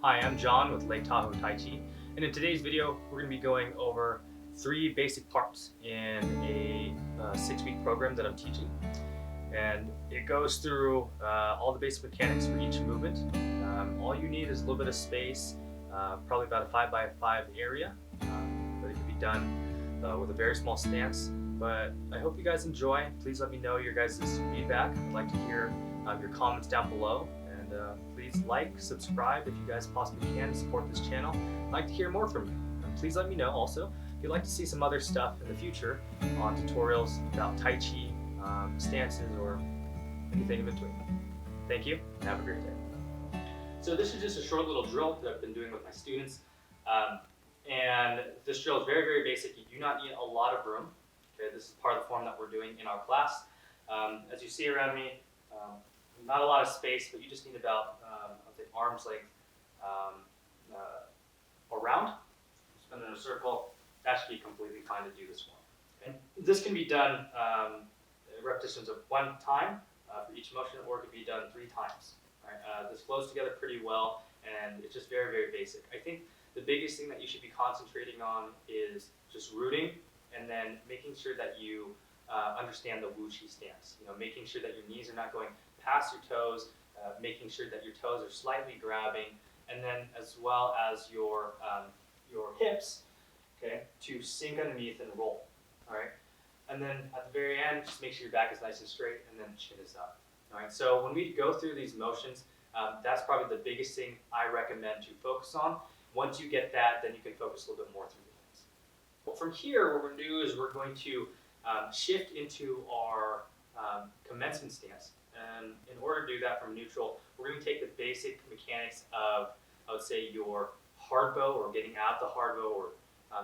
Hi, I'm John with Lake Tahoe Tai Chi, and in today's video, we're going to be going over 3 basic parts in a 6-week program that I'm teaching. And it goes through all the basic mechanics for each movement. All you need is a little bit of space, probably about a 5 by 5 area, but it can be done with a very small stance. But I hope you guys enjoy. Please let me know your guys' feedback. I'd like to hear your comments down below. And please like, subscribe if you guys possibly can, support this channel. I'd like to hear more from you. And please let me know also if you'd like to see some other stuff in the future on tutorials about Tai Chi, stances, or anything in between. Thank you, and have a great day. So this is just a short little drill that I've been doing with my students. And this drill is very, very basic. You do not need a lot of room. Okay, this is part of the form that we're doing in our class. As you see around me, not a lot of space, but you just need about, I'd say, arm's length around. Spin in a circle. That should be completely fine to do this form. Okay? This can be done repetitions of 1 time for each motion, or it could be done 3 times. Right? This flows together pretty well, and it's just very, very basic. I think the biggest thing that you should be concentrating on is just rooting, and then making sure that you understand the wuxi stance. Making sure that your knees are not going past your toes, making sure that your toes are slightly grabbing, and then as well as your hips, okay, to sink underneath and roll. All right. And then at the very end, just make sure your back is nice and straight, and then chin is up. All right. So when we go through these motions, that's probably the biggest thing I recommend to focus on. Once you get that, then you can focus a little bit more through the things. Well, from here, what we're going to do is we're going to shift into our commencement stance. And in order to do that from neutral, we're going to take the basic mechanics of, I would say, your hard bow, or getting out of the hard bow, or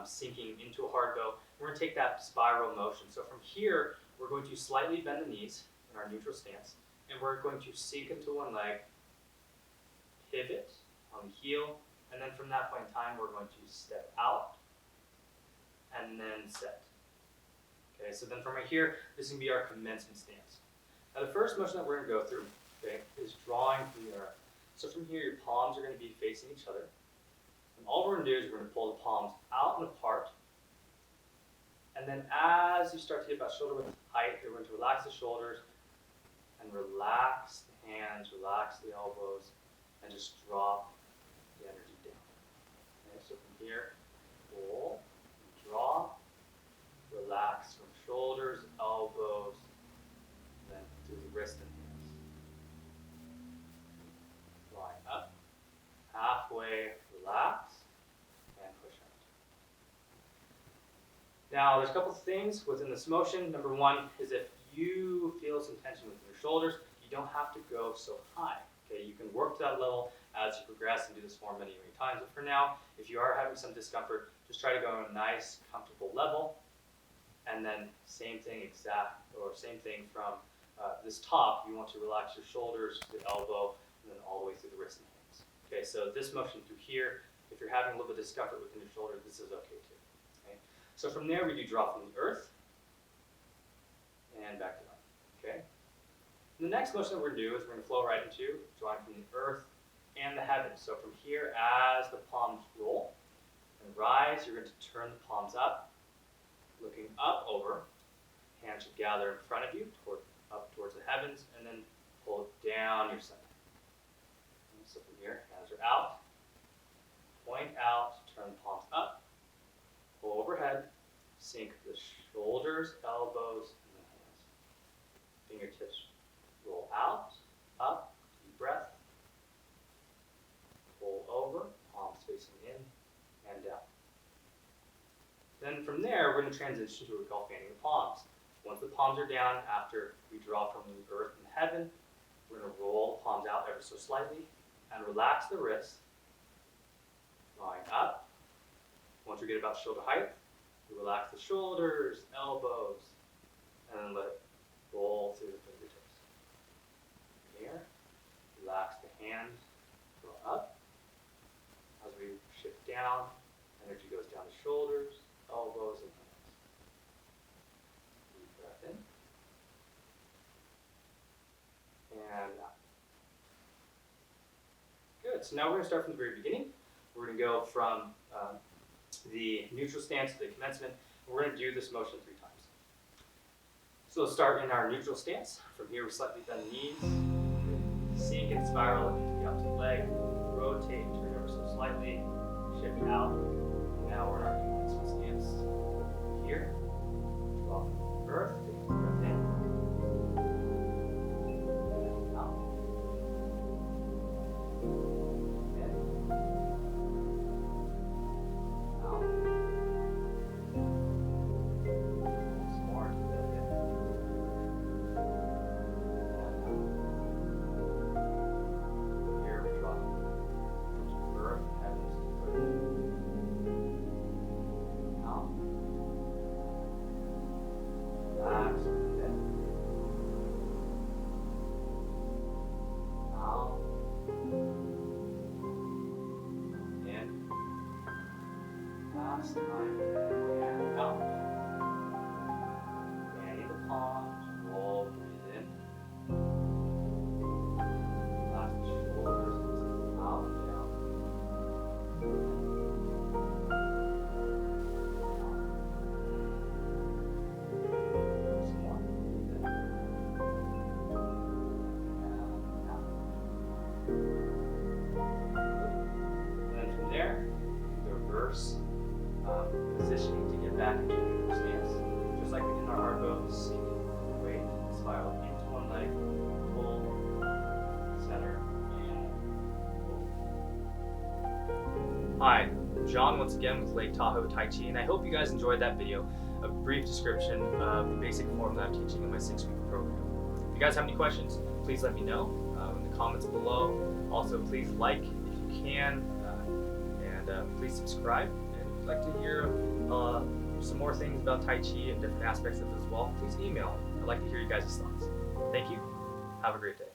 sinking into a hard bow. We're going to take that spiral motion. So from here, we're going to slightly bend the knees in our neutral stance, and we're going to sink into one leg, pivot on the heel, and then from that point in time, we're going to step out, and then set. Okay, so then from right here, this is going to be our commencement stance. Now the first motion that we're going to go through, okay, is drawing from the earth. So from here, your palms are going to be facing each other. And all we're going to do is we're going to pull the palms out and apart. And then as you start to get about shoulder width height, you're going to relax the shoulders and relax the hands, relax the elbows, and just drop the energy down. Okay, so from here, pull, draw, relax from shoulders, elbows, then through the wrist and hands. Line up, halfway, relax, and push out. Now, there's a couple of things within this motion. Number one is if you feel some tension within your shoulders, you don't have to go so high. Okay, you can work to that level as you progress and do this form many, many times. But for now, if you are having some discomfort, just try to go on a nice, comfortable level. And then same thing from this top. You want to relax your shoulders to the elbow, and then all the way through the wrist and hands. Okay, so this motion through here, if you're having a little bit of discomfort within your shoulder, this is okay too. Okay, so from there we do draw from the earth and back to life. Okay. And the next motion that we're going to do is we're going to flow right into drawing from the earth and the heavens. So from here, as the palms roll and rise, you're going to turn the palms up. Looking up over, hands should gather in front of you, up towards the heavens, and then pull down your center. And so from here, hands are out, point out, turn the palms up, pull overhead, sink the shoulders, elbows, and the hands. Fingertips roll out, up, deep breath, pull over, palms facing in and down. Then from there, we're going to transition to what we call fanning the palms. Once the palms are down, after we draw from the earth and heaven, we're going to roll the palms out ever so slightly and relax the wrists, drawing up. Once we get about shoulder height, we relax the shoulders, elbows, and then let it roll through the fingertips. Here, relax the hands, draw up. As we shift down, energy goes down the shoulders, elbows, and hands. Deep breath in. And out. Good. so now we're going to start from the very beginning. We're going to go from the neutral stance to the commencement. We're going to do this motion 3 times. So we'll start in our neutral stance. From here, we slightly bend the knees, sink and spiral into the opposite leg, rotate, turn ever so slightly, shift out. Now we're in our commencement stance. Here, draw from the earth, take a breath in, and out. Last time, and out. Bending the palms, roll, breathe in. Relax the shoulders, out and down. Some more. Breathe in. And out. And then from there, the reverse. Positioning to get back into a neutral stance. Just like in our hard bow, sink, weight, spiral into one leg, pull, center, and pull. Hi, I'm John once again with Lake Tahoe Tai Chi, and I hope you guys enjoyed that video, a brief description of the basic form that I'm teaching in my 6-week program. If you guys have any questions, please let me know in the comments below. Also, please like if you can, and please subscribe. If you'd like to hear some more things about Tai Chi and different aspects of it as well, please email me. I'd like to hear you guys' thoughts. Thank you. Have a great day.